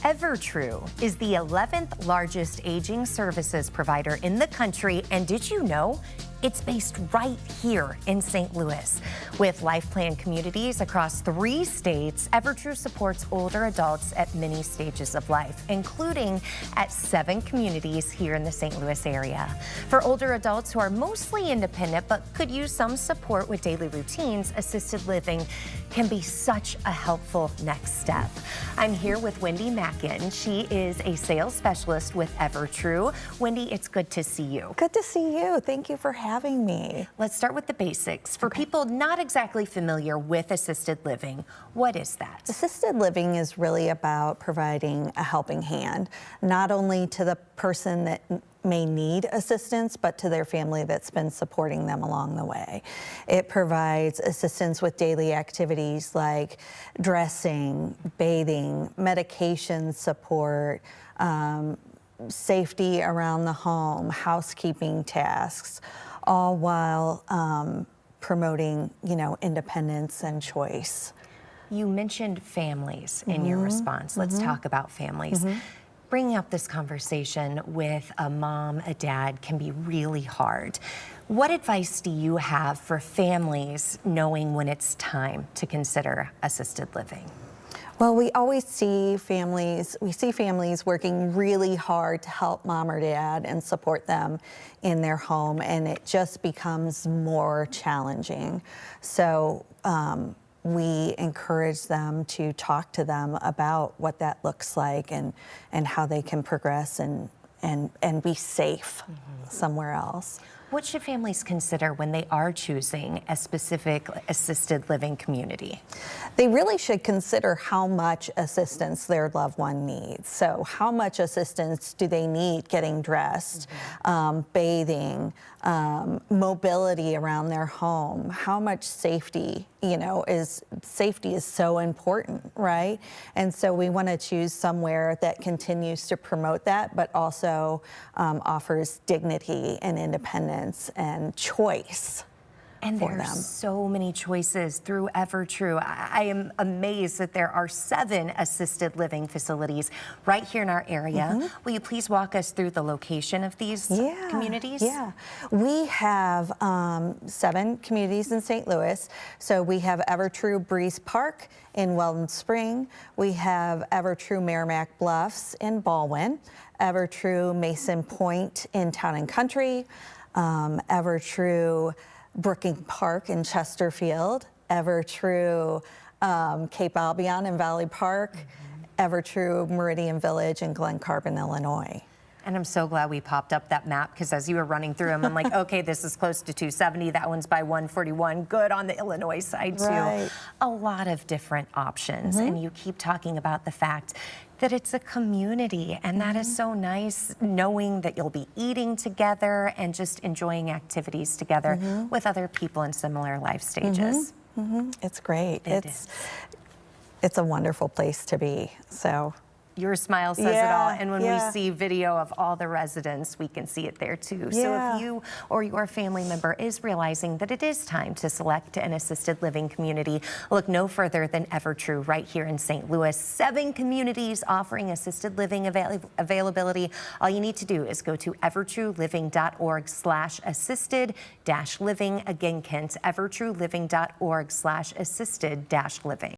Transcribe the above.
EverTrue is the 11th largest aging services provider in the country, and did you know it's based right here in St. Louis? With life plan communities across 3 states, EverTrue supports older adults at many stages of life, including at 7 communities here in the St. Louis area. For older adults who are mostly independent but could use some support with daily routines, assisted living can be such a helpful next step. I'm here with Wendy Mackin. She is a sales specialist with EverTrue. Wendy, it's good to see you. Good to see you. Thank you for having me. Let's start with the basics. For people not exactly familiar with assisted living, what is that? Assisted living is really about providing a helping hand, not only to the person that may need assistance, but to their family that's been supporting them along the way. It provides assistance with daily activities like dressing, bathing, medication support, safety around the home, housekeeping tasks, all while promoting, independence and choice. You mentioned families in your response. Let's talk about families. Bringing up this conversation with a mom, a dad can be really hard. What advice do you have for families knowing when it's time to consider assisted living? Well, we always see families working really hard to help mom or dad and support them in their home, and it just becomes more challenging. So we encourage them to talk to them about what that looks like and how they can progress and be safe somewhere else. What should families consider when they are choosing a specific assisted living community? They really should consider how much assistance their loved one needs. So how much assistance do they need getting dressed, bathing, mobility around their home? How much safety, safety is so important, right? And so we want to choose somewhere that continues to promote that, but also offers dignity and independence and choice. And there are so many choices through EverTrue. I am amazed that there are 7 assisted living facilities right here in our area. Will you please walk us through the location of these communities? Yeah, we have 7 communities in St. Louis. So we have EverTrue Breeze Park in Weldon Spring. We have EverTrue Merrimack Bluffs in Baldwin. EverTrue Mason Point in Town and Country. EverTrue Brooking Park in Chesterfield, EverTrue Cape Albion in Valley Park, EverTrue Meridian Village in Glen Carbon, Illinois. And I'm so glad we popped up that map, because as you were running through them, I'm like, okay, this is close to 270. That one's by 141. Good on the Illinois side, too. Right. A lot of different options. And you keep talking about the fact that it's a community, and that is so nice, knowing that you'll be eating together and just enjoying activities together with other people in similar life stages. It's great. It's a wonderful place to be. So. Your smile says it all, and when we see video of all the residents, we can see it there too. So if you or your family member is realizing that it is time to select an assisted living community, look no further than EverTrue right here in St. Louis. 7 communities offering assisted living availability. All you need to do is go to evertrueliving.org/assisted-living. Again, Kent, evertrueliving.org/assisted-living.